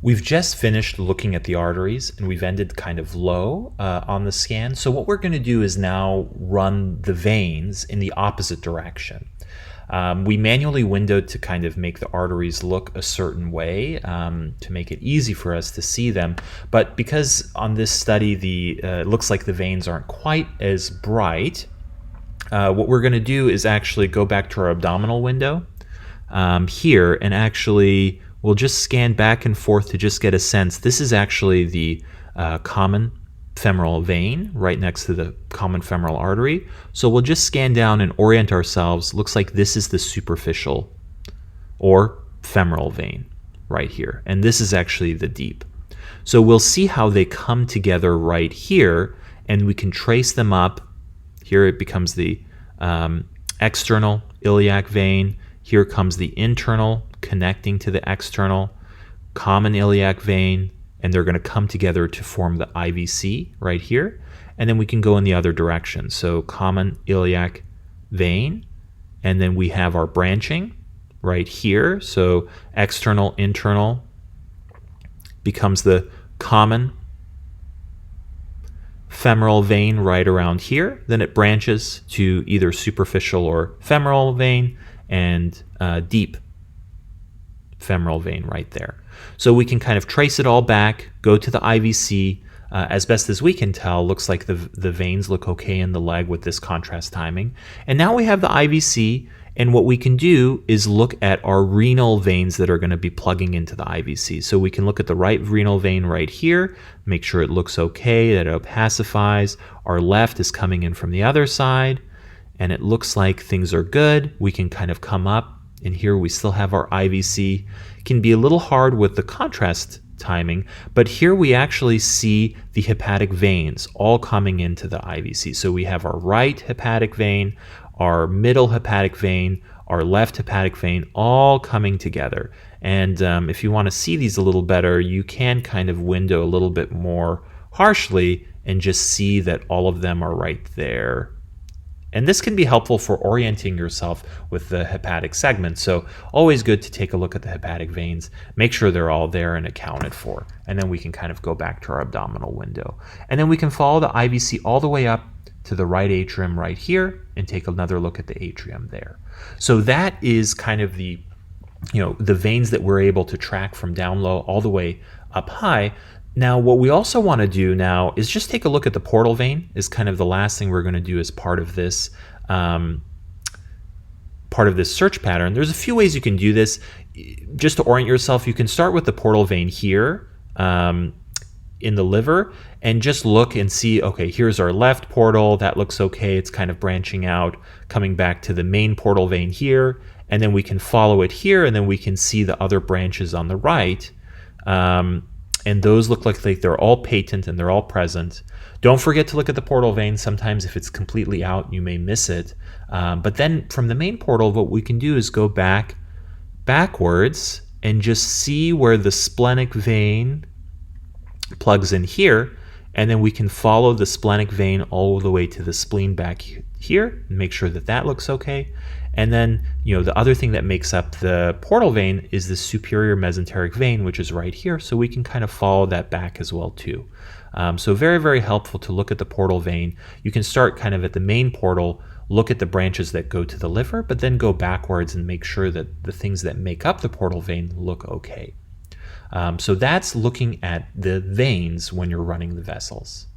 We've just finished looking at the arteries and we've ended kind of low on the scan. So what we're going to do is now run the veins in the opposite direction. We manually windowed to kind of make the arteries look a certain way to make it easy for us to see them. But because on this study it looks like the veins aren't quite as bright, what we're going to do is actually go back to our abdominal window here, and actually we'll just scan back and forth to just get a sense. This is actually the common femoral vein right next to the common femoral artery. So we'll just scan down and orient ourselves. Looks like this is the superficial or femoral vein right here. And this is actually the deep. So we'll see how they come together right here, and we can trace them up. Here it becomes the external iliac vein. Here comes the internal connecting to the external common iliac vein, and they're going to come together to form the IVC right here. And then we can go in the other direction. So common iliac vein, and then we have our branching right here. So external, internal becomes the common femoral vein right around here. Then it branches to either superficial or femoral vein and deep femoral vein right there. So we can kind of trace it all back, go to the IVC. As best as we can tell, looks like the veins look okay in the leg with this contrast timing. And now we have the IVC, and what we can do is look at our renal veins that are going to be plugging into the IVC. So we can look at the right renal vein right here, make sure it looks okay, that it opacifies. Our left is coming in from the other side, and it looks like things are good. We can kind of come up, and here we still have our IVC. It can be a little hard with the contrast timing, but here we actually see the hepatic veins all coming into the IVC. So we have our right hepatic vein, our middle hepatic vein, our left hepatic vein, all coming together. And if you want to see these a little better, you can kind of window a little bit more harshly and just see that all of them are right there. And this can be helpful for orienting yourself with the hepatic segment. So always good to take a look at the hepatic veins, make sure they're all there and accounted for. And then we can kind of go back to our abdominal window. And then we can follow the IVC all the way up to the right atrium right here and take another look at the atrium there. So that is kind of the veins that we're able to track from down low all the way up high. Now, what we also want to do now is just take a look at the portal vein. Is kind of the last thing we're going to do as part of this search pattern. There's a few ways you can do this. Just to orient yourself, you can start with the portal vein here in the liver and just look and see, okay, here's our left portal. That looks okay. It's kind of branching out, coming back to the main portal vein here. And then we can follow it here, and then we can see the other branches on the right. And those look like they're all patent and they're all present. Don't forget to look at the portal vein. Sometimes if it's completely out, you may miss it. But then from the main portal, what we can do is go backwards and just see where the splenic vein plugs in here. And then we can follow the splenic vein all the way to the spleen back here and make sure that that looks okay. And then, the other thing that makes up the portal vein is the superior mesenteric vein, which is right here. So we can kind of follow that back as well too. So very, very helpful to look at the portal vein. You can start kind of at the main portal, look at the branches that go to the liver, but then go backwards and make sure that the things that make up the portal vein look okay. So that's looking at the veins when you're running the vessels.